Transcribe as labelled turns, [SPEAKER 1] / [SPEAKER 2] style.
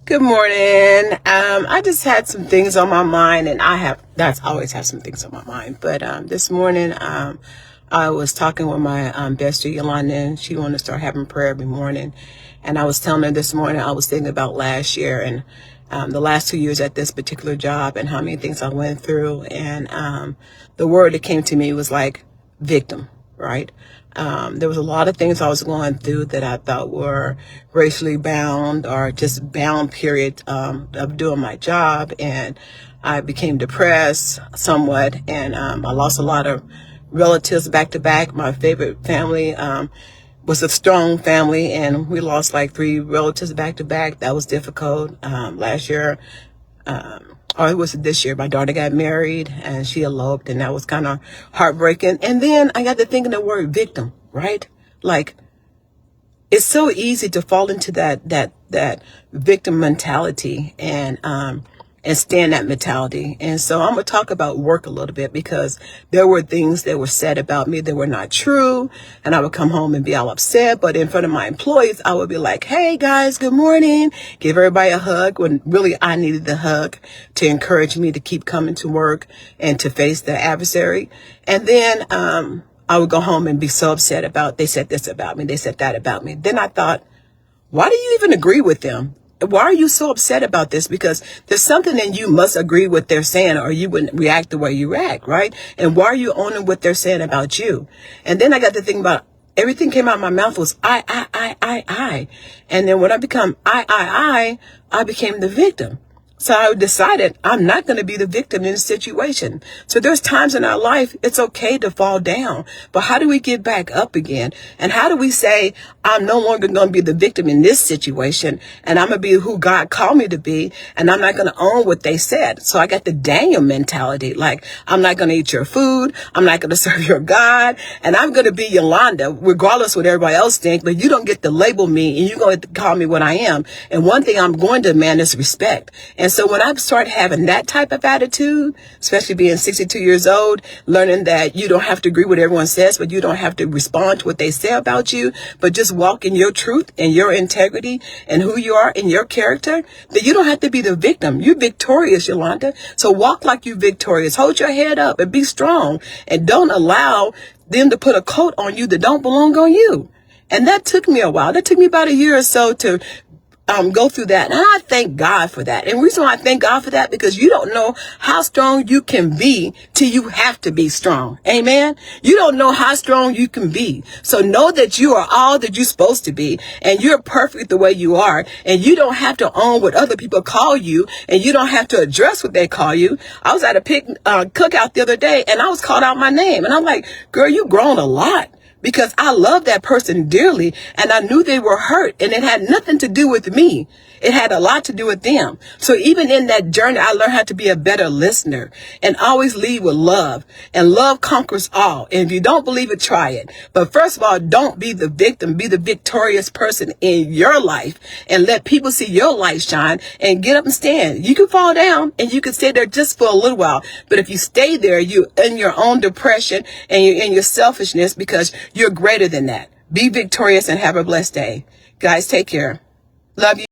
[SPEAKER 1] Good morning. I just had some things on my mind, and that's always have some things on my mind. But this morning, I was talking with my bestie Yolanda, and she wanted to start having prayer every morning. And I was telling her this morning I was thinking about last year and the last 2 years at this particular job and how many things I went through. And the word that came to me was like victim, right? There was a lot of things I was going through that I thought were racially bound or just bound period of doing my job. And I became depressed somewhat, and I lost a lot of relatives back to back. My favorite family was a strong family, and we lost like 3 relatives back to back. That was difficult. Last year, or it was this year, my daughter got married and she eloped, and that was kind of heartbreaking. And then I got to thinking the word victim, right? Like, it's so easy to fall into that victim mentality and stay in that mentality. And so I'm gonna talk about work a little bit, because there were things that were said about me that were not true, and I would come home and be all upset. But in front of my employees, I would be like, "Hey guys, good morning," give everybody a hug, when really I needed the hug to encourage me to keep coming to work and to face the adversary. And then I would go home and be so upset about, they said this about me, they said that about me. Then I thought, why do you even agree with them? Why are you so upset about this? Because there's something in you must agree with they're saying, or you wouldn't react the way you react, right? And why are you owning what they're saying about you? And then I got to think about, everything came out of my mouth was I. And then when I become I became the victim. So I decided I'm not going to be the victim in this situation. So there's times in our life it's okay to fall down, but how do we get back up again? And how do we say, I'm no longer going to be the victim in this situation, and I'm going to be who God called me to be, and I'm not going to own what they said. So I got the Daniel mentality, like, I'm not going to eat your food, I'm not going to serve your God, and I'm going to be Yolanda, regardless what everybody else thinks, but you don't get to label me, and you're going to call me what I am. And one thing I'm going to demand is respect. And so when I started having that type of attitude, especially being 62 years old, learning that you don't have to agree with what everyone says, but you don't have to respond to what they say about you, but just walk in your truth and your integrity and who you are in your character, that you don't have to be the victim. You're victorious, Yolanda. So walk like you're victorious. Hold your head up and be strong, and don't allow them to put a coat on you that don't belong on you. And that took me a while. That took me about a year or so to go through that. And I thank God for that. And the reason why I thank God for that, because you don't know how strong you can be till you have to be strong. Amen. You don't know how strong you can be. So know that you are all that you're supposed to be, and you're perfect the way you are. And you don't have to own what other people call you, and you don't have to address what they call you. I was at a cookout the other day, and I was called out my name, and I'm like, girl, you've grown a lot. Because I love that person dearly, and I knew they were hurt, and it had nothing to do with me. It had a lot to do with them. So even in that journey, I learned how to be a better listener and always lead with love. And love conquers all. And if you don't believe it, try it. But first of all, don't be the victim. Be the victorious person in your life, and let people see your light shine, and get up and stand. You can fall down and you can stay there just for a little while. But if you stay there, you're in your own depression and you're in your selfishness, because you're greater than that. Be victorious and have a blessed day. Guys, take care. Love you.